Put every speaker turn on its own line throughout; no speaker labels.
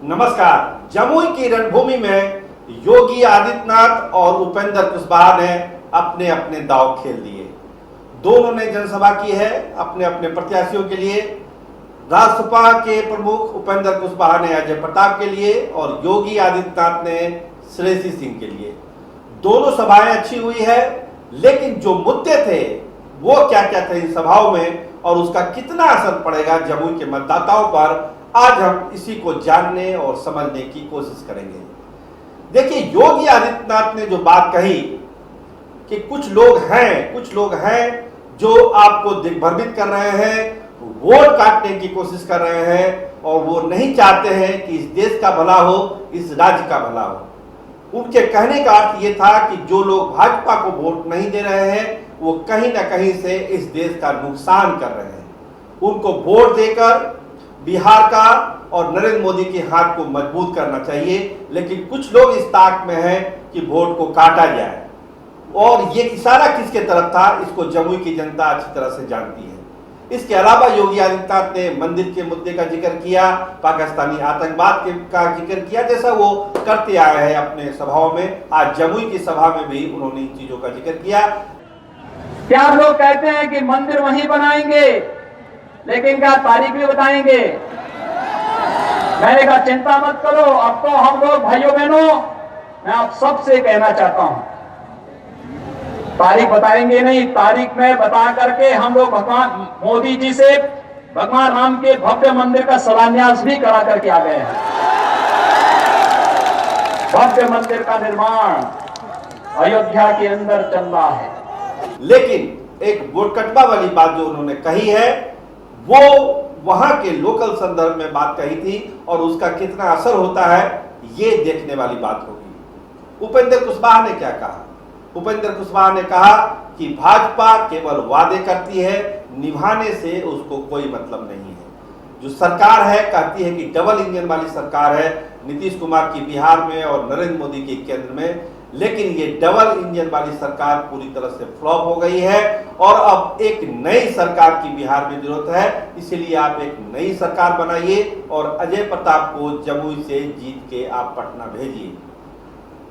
नमस्कार। जमुई की रणभूमि में योगी आदित्यनाथ और उपेंद्र कुशवाहा ने अपने अपने दांव खेल दिए। दोनों ने जनसभा की है अपने अपने प्रत्याशियों के लिए। रासपा के प्रमुख उपेंद्र कुशवाहा ने अजय प्रताप के लिए और योगी आदित्यनाथ ने श्रेयसी सिंह के लिए। दोनों सभाएं अच्छी हुई है, लेकिन जो मुद्दे थे वो क्या क्या थे इन सभाओं में और उसका कितना असर पड़ेगा जमुई के मतदाताओं पर, आज हम इसी को जानने और समझने की कोशिश करेंगे। देखिए, योगी आदित्यनाथ ने जो बात कही कि कुछ लोग हैं जो आपको दिग्भ्रमित कर रहे हैं, वोट काटने की कोशिश कर रहे हैं और वो नहीं चाहते हैं कि इस देश का भला हो, इस राज्य का भला हो। उनके कहने का अर्थ ये था कि जो लोग भाजपा को वोट नहीं दे रहे हैं वो कहीं ना कहीं से इस देश का नुकसान कर रहे हैं। उनको वोट देकर बिहार का और नरेंद्र मोदी के हाथ को मजबूत करना चाहिए, लेकिन कुछ लोग इस ताक में हैं कि वोट को काटा जाए। और ये इशारा किसके तरफ था, इसको जमुई की जनता अच्छी तरह से जानती है। इसके अलावा योगी आदित्यनाथ ने मंदिर के मुद्दे का जिक्र किया, पाकिस्तानी आतंकवाद का जिक्र किया, जैसा वो करते आए हैं अपने सभाओं में। आज जमुई की सभा में भी उन्होंने इन चीजों का जिक्र किया।
क्या लोग कहते हैं कि मंदिर वहीं बनाएंगे, लेकिन क्या तारीख भी बताएंगे? मैंने कहा चिंता मत करो, अब तो हम लोग भाइयों बहनों, मैं आप सबसे कहना चाहता हूं, तारीख बताएंगे नहीं, तारीख में बता करके हम लोग भगवान मोदी जी से भगवान राम के भव्य मंदिर का शिलान्यास भी करा करके आ गए हैं। भव्य मंदिर का निर्माण अयोध्या के अंदर चल रहा है।
लेकिन एक वोटकटवा वाली बात जो उन्होंने कही है वो वहां के लोकल संदर्भ में बात कही थी और उसका कितना असर होता है ये देखने वाली बात होगी। उपेंद्र कुशवाहा ने क्या कहा? उपेंद्र कुशवाहा ने कहा कि भाजपा केवल वादे करती है, निभाने से उसको कोई मतलब नहीं है। जो सरकार है कहती है कि डबल इंजन वाली सरकार है, नीतीश कुमार की बिहार में और नरेंद्र मोदी की केंद्र में, लेकिन ये डबल इंजन वाली सरकार पूरी तरह से फ्लॉप हो गई है और अब एक नई सरकार की बिहार में जरूरत है। इसलिए आप एक नई सरकार बनाइए और अजय प्रताप को जमुई से जीत के आप पटना भेजिए।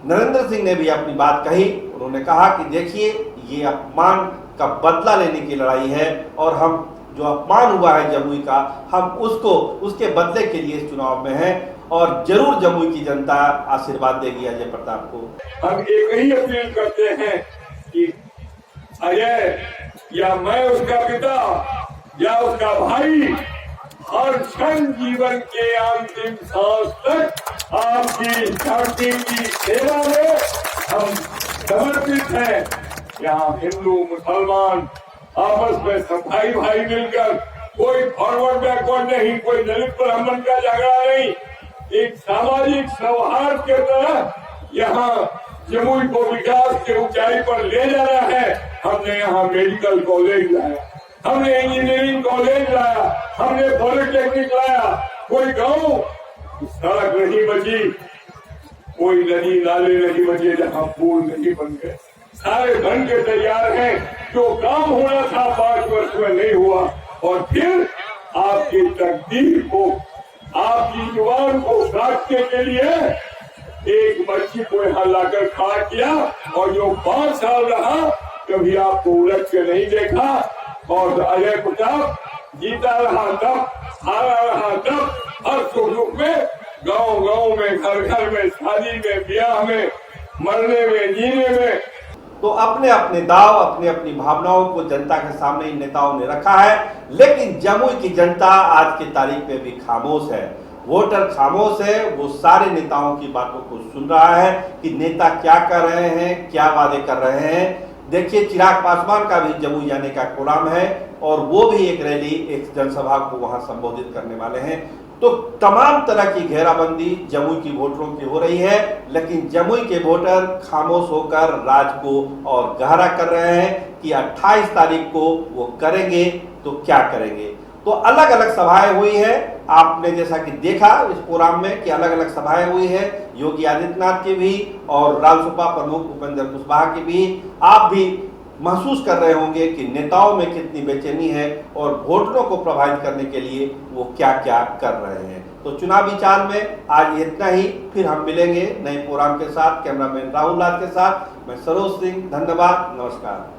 नरेंद्र सिंह ने भी अपनी बात कही। उन्होंने कहा कि देखिए, ये अपमान का बदला लेने की लड़ाई है और हम जो अपमान हुआ है जमुई का, हम उसके बदले के लिए इस चुनाव में हैं और जरूर जमुई की जनता आशीर्वाद देगी अजय प्रताप को।
हम एक ही अपील करते हैं कि अजय या मैं उसका पिता या उसका भाई हर क्षण जीवन के अंतिम सांस तक आपकी धरती की सेवा में हम समर्पित हैं। यहाँ हिंदू मुसलमान आपस में सब भाई भाई मिलकर, कोई फॉरवर्ड बैकवर्ड नहीं, कोई दलित ब्राह्मण का झगड़ा नहीं, एक सामाजिक सौहार्द के तरह यहाँ जमुई को विकास के ऊंचाई पर ले जाना है। हमने यहाँ मेडिकल कॉलेज लाया, हमने इंजीनियरिंग कॉलेज लाया, हमने पॉलिटेक्निक लाया। कोई गांव सड़क नहीं बची, कोई नदी नाले नहीं बचे जहाँ पुल नहीं बन गए। सारे बन के तैयार हैं। जो काम होना था 5 वर्ष में नहीं हुआ और फिर आपकी तकदीर को, आपकी जुबान को काटने के लिए एक बच्ची को यहाँ लाकर खड़ा किया और जो 5 साल रहा कभी आपको उलझ के नहीं देखा। और अजय प्रताप जीता रहा तब, हारा रहा तब, हर सुख दुख में, गांव गांव में, घर घर में, शादी में, ब्याह में, मरने में, जीने में।
तो अपने अपने दाव, अपनी अपनी भावनाओं को जनता के सामने इन नेताओं ने रखा है, लेकिन जमुई की जनता आज की तारीख में भी खामोश है। वोटर खामोश है। वो सारे नेताओं की बातों को सुन रहा है कि नेता क्या कर रहे हैं, क्या वादे कर रहे हैं। देखिए, चिराग पासवान का भी जमुई जाने का प्रोग्राम है और वो भी एक रैली, एक जनसभा को वहां संबोधित करने वाले हैं। तो तमाम तरह की घेराबंदी जमुई की वोटरों की हो रही है, लेकिन जमुई के वोटर खामोश होकर राज को और गहरा कर रहे हैं कि 28 तारीख को वो करेंगे तो क्या करेंगे। तो अलग अलग सभाएं हुई है, आपने जैसा कि देखा इस प्रोग्राम में कि अलग अलग सभाएं हुई है, योगी आदित्यनाथ की भी और रासपा प्रमुख उपेंद्र कुशवाहा की भी। आप भी महसूस कर रहे होंगे कि नेताओं में कितनी बेचैनी है और वोटरों को प्रभावित करने के लिए वो क्या क्या कर रहे हैं। तो चुनावी चाल में आज इतना ही, फिर हम मिलेंगे नए प्रोग्राम के साथ। कैमरामैन राहुल लाल के साथ मैं सरोज सिंह, धन्यवाद, नमस्कार।